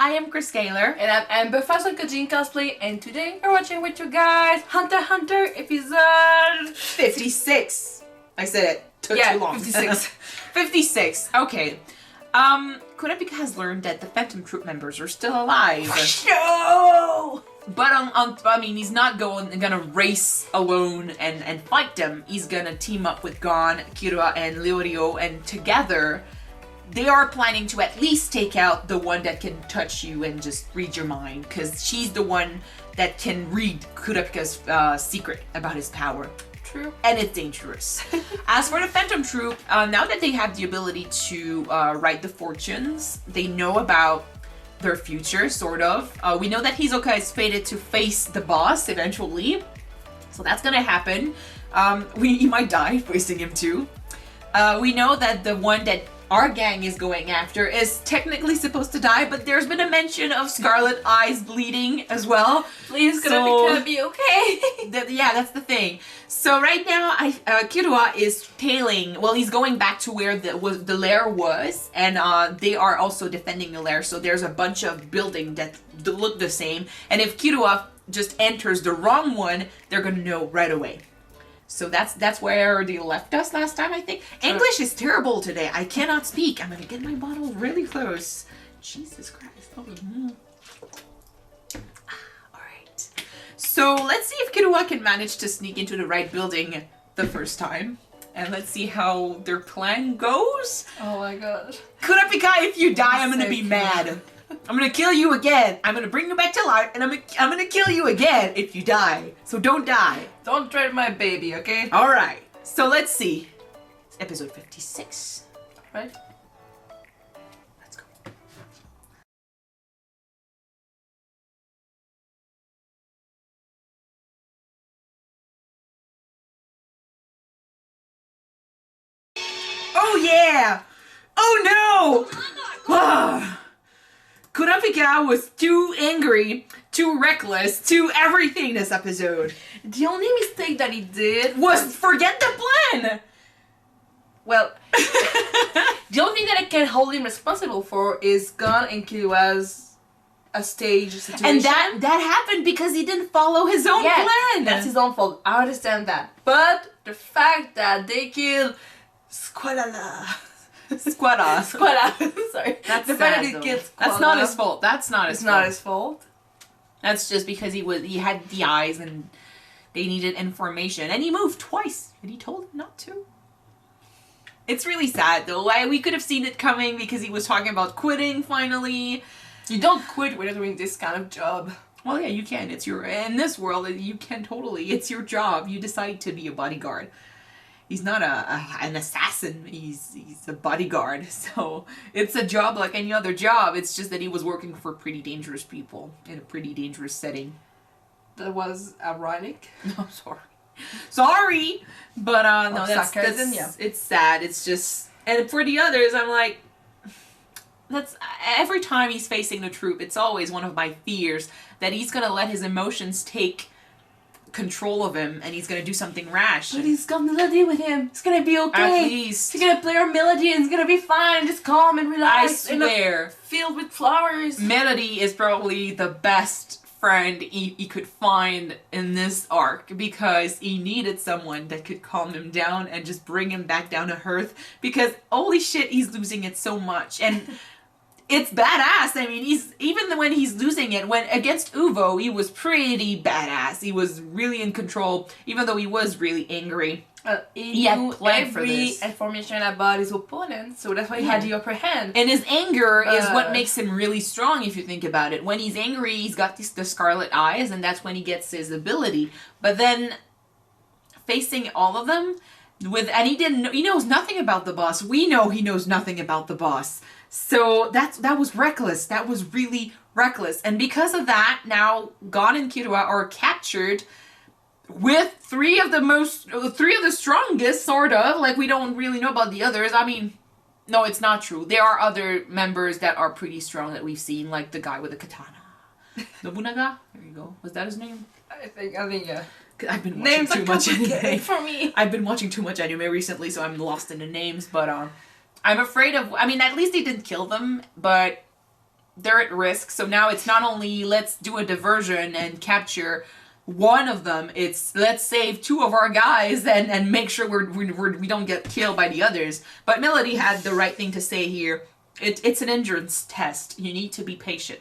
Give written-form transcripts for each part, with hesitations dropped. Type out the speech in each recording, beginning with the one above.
I am Chris Kaler. And I'm Amber Fossil Kajin Cosplay, and today we're watching with you guys Hunter x Hunter episode 56. I said it took too long. 56. 56. Okay. Kurapika has learned that the Phantom Troupe members are still alive. No! But I mean, he's not gonna race alone and fight them. He's gonna team up with Gon, Kira, and Leorio, and together they are planning to at least take out the one that can touch you and just read your mind, because she's the one that can read Kurapika's secret about his power. True. And it's dangerous. As for the Phantom Troupe, now that they have the ability to write the fortunes, they know about their future, sort of. We know that Hisoka is fated to face the boss eventually, so that's gonna happen. He might die facing him too. We know that the one that our gang is going after is technically supposed to die, but there's been a mention of Scarlet Eyes bleeding as well. Please, Kurapika, be okay. Yeah, that's the thing. So right now, Kirua is tailing. Well, he's going back to where the lair was, and they are also defending the lair. So there's a bunch of buildings that look the same, and if Kirua just enters the wrong one, they're gonna know right away. So that's where they left us last time, I think. English is terrible today. I cannot speak. I'm gonna get my bottle really close. Jesus Christ. Oh, Alright. So let's see if Kirua can manage to sneak into the right building the first time. And let's see how their plan goes. Oh my god. Kurapika, if you die, I'm gonna be mad. I'm gonna kill you again. I'm gonna bring you back to life, and I'm gonna kill you again if you die. So don't die. Don't trade my baby, okay? All right. So let's see. It's episode 56. Right? Let's go. Oh yeah! Oh no! Kurapika was too angry, too reckless, too everything this episode. The only mistake that he did Was forget the plan! well, the only thing that I can hold him responsible for is Gon and Kirua's a stage situation. And that happened because he didn't follow his own plan. That's his own fault. I understand that. But the fact that they killed Squalala. Squada. Sorry. That's the sad, fact that he though. killed That's Squala. not his fault. That's not his It's fault. not his fault. That's just because he had the eyes and they needed information, and he moved twice, and he told him not to. It's really sad though. We could have seen it coming because he was talking about quitting finally. You don't quit when you're doing this kind of job. Well, yeah, you can. It's in this world, you can totally. It's your job. You decide to be a bodyguard. He's not an assassin. He's a bodyguard. So it's a job like any other job. It's just that he was working for pretty dangerous people in a pretty dangerous setting. That was ironic. No, sorry, but no, that's sarcasm, yeah. It's sad. It's just, and for the others, I'm like, that's every time he's facing the troupe, it's always one of my fears that he's gonna let his emotions take control of him and he's gonna do something rash. But he's got Melody with him. It's gonna be okay. At least. He's gonna play our melody and it's gonna be fine. Just calm and I relax. swear, Filled with flowers. Melody is probably the best friend he could find in this arc, because he needed someone that could calm him down and just bring him back down to earth, because holy shit, he's losing it so much. And it's badass. I mean, even when he's losing it, when against Uvo, he was pretty badass. He was really in control, even though he was really angry. He had knew planned for every this. information about his opponent, so that's why he had the upper hand. And his anger is what makes him really strong, if you think about it. When he's angry, he's got the scarlet eyes, and that's when he gets his ability. But then, facing all of them, and he knows nothing about the boss. We know he knows nothing about the boss. So that was reckless. That was really reckless. And because of that, now Gon and Kirua are captured with three of the strongest, sort of. Like, we don't really know about the others. I mean, no, it's not true. There are other members that are pretty strong that we've seen, like the guy with the katana. Nobunaga? There you go. Was that his name? I think, yeah. I've been watching too much anime. For me. I've been watching too much anime recently, so I'm lost in the names, but I'm afraid of, I mean, at least they didn't kill them, but they're at risk. So now it's not only let's do a diversion and capture one of them, it's let's save two of our guys and make sure we don't get killed by the others. But Melody had the right thing to say here. It's an endurance test. You need to be patient.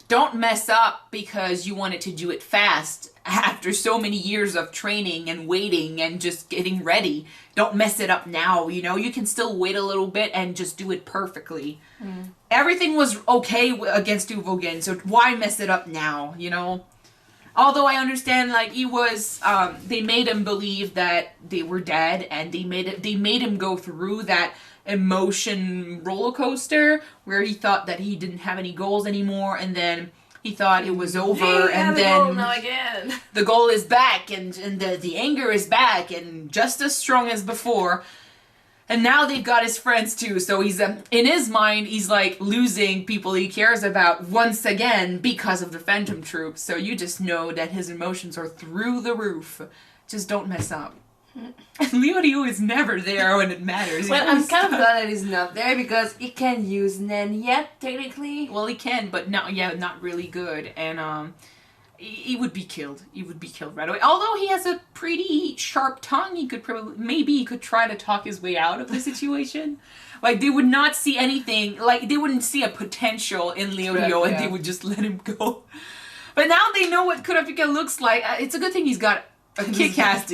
Don't mess up because you wanted to do it fast after so many years of training and waiting and just getting ready. Don't mess it up now, you know? You can still wait a little bit and just do it perfectly. Everything was okay against Uvogin, so why mess it up now, you know? Although I understand, like, he was, they made him believe that they were dead, and they made him go through that emotion roller coaster where he thought that he didn't have any goals anymore, and then he thought it was over, and then now again. the goal is back, and the anger is back, and just as strong as before. And now they've got his friends too, so he's in his mind he's like losing people he cares about once again because of the Phantom Troupe. So you just know that his emotions are through the roof. Just don't mess up. Leorio is never there when it matters. Well, I'm kind of glad that he's not there because he can't use Nen yet, technically. Well, he can, but not really good. And he would be killed. He would be killed right away. Although he has a pretty sharp tongue, he could maybe he could try to talk his way out of the situation. Like, they would not see anything, like, they wouldn't see a potential in Leorio, and they would just let him go. But now they know what Kurapika looks like. It's a good thing he's got a kick-ass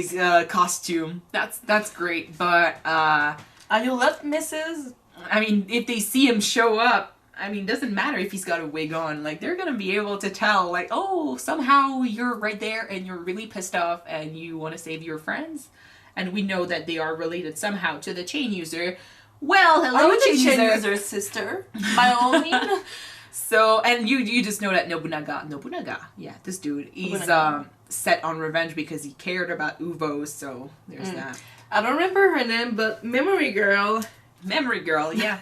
costume. That's great, but are you left, Mrs.? I mean, if they see him show up, I mean, doesn't matter if he's got a wig on. Like, they're gonna be able to tell, like, oh, somehow you're right there and you're really pissed off and you want to save your friends. And we know that they are related somehow to the chain user. Well, hello, chain user sister. By all means. So, and you just know that Nobunaga, yeah, this dude, he's set on revenge because he cared about Uvo, so there's that. I don't remember her name, but Memory Girl, yeah.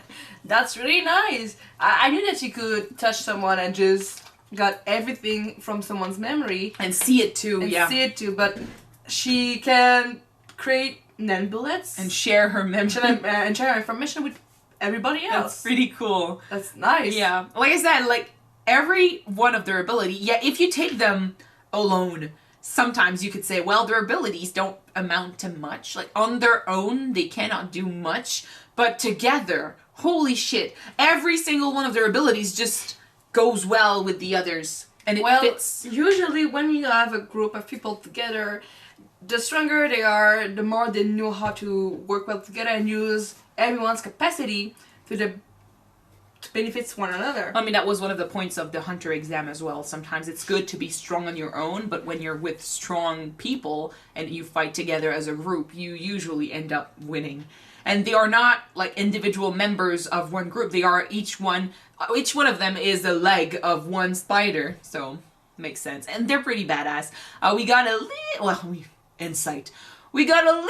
That's really nice. I knew that she could touch someone and just got everything from someone's memory. And see it too, but she can create Nen bullets. And share her memory. And share her information with everybody else. That's pretty cool. That's nice. Yeah. Like I said, like, every one of their ability, if you take them alone, sometimes you could say, well, their abilities don't amount to much. Like, on their own, they cannot do much. But together, holy shit, every single one of their abilities just goes well with the others. And it fits. Usually when you have a group of people together, the stronger they are, the more they know how to work well together and use everyone's capacity to benefits one another. I mean, that was one of the points of the Hunter exam as well. Sometimes it's good to be strong on your own, but when you're with strong people and you fight together as a group, you usually end up winning. And they are not like individual members of one group. They are each one of them is a leg of one spider. So, makes sense. And they're pretty badass. We got insight. We got a little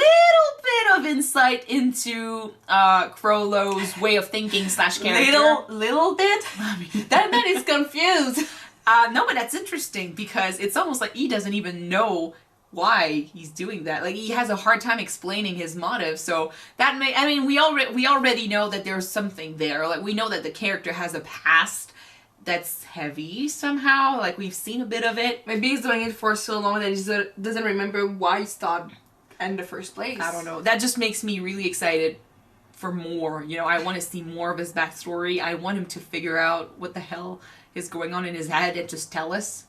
bit of insight into Crollo's way of thinking / character. Little bit? I mean, That man is confused. No, but that's interesting because it's almost like he doesn't even know why he's doing that. Like, he has a hard time explaining his motive. So that we already know that there's something there. Like, we know that the character has a past that's heavy somehow. Like, we've seen a bit of it. Maybe he's doing it for so long that he doesn't remember why he stopped in the first place. I don't know. That just makes me really excited for more. You know, I want to see more of his backstory. I want him to figure out what the hell is going on in his head and just tell us.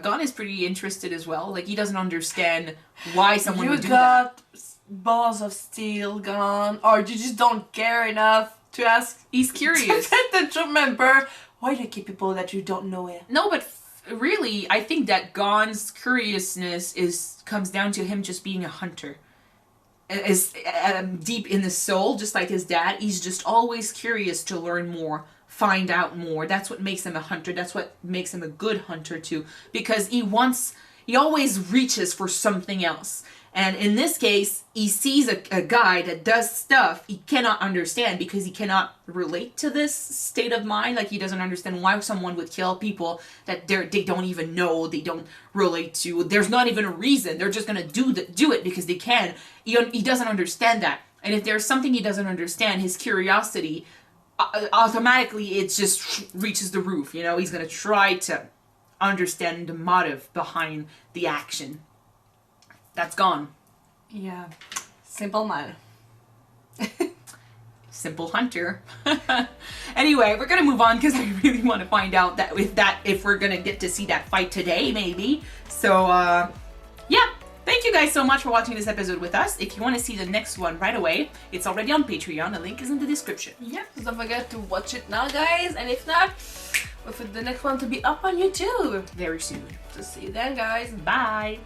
Gon is pretty interested as well. Like, he doesn't understand why someone would do that. You got balls of steel, Gon, or you just don't care enough to ask. He's curious. The Troupe member, why do you keep people that you don't know it? No, but really, I think that Gon's curiousness comes down to him just being a hunter. Is deep in the soul, just like his dad. He's just always curious to learn more, find out more. That's what makes him a hunter. That's what makes him a good hunter too, because he always reaches for something else. And in this case, he sees a guy that does stuff he cannot understand because he cannot relate to this state of mind. Like, he doesn't understand why someone would kill people that they don't even know, they don't relate to. There's not even a reason. They're just gonna do it because they can. He doesn't understand that. And if there's something he doesn't understand, his curiosity automatically it just reaches the roof. You know, he's gonna try to understand the motive behind the action. That's gone. Yeah. Simple man. Simple hunter. Anyway, we're gonna move on because I really want to find out if we're gonna get to see that fight today, maybe. So yeah. Thank you guys so much for watching this episode with us. If you want to see the next one right away, it's already on Patreon. The link is in the description. Yep, so don't forget to watch it now, guys. And if not, wait for the next one to be up on YouTube Very soon. So see you then, guys. Bye.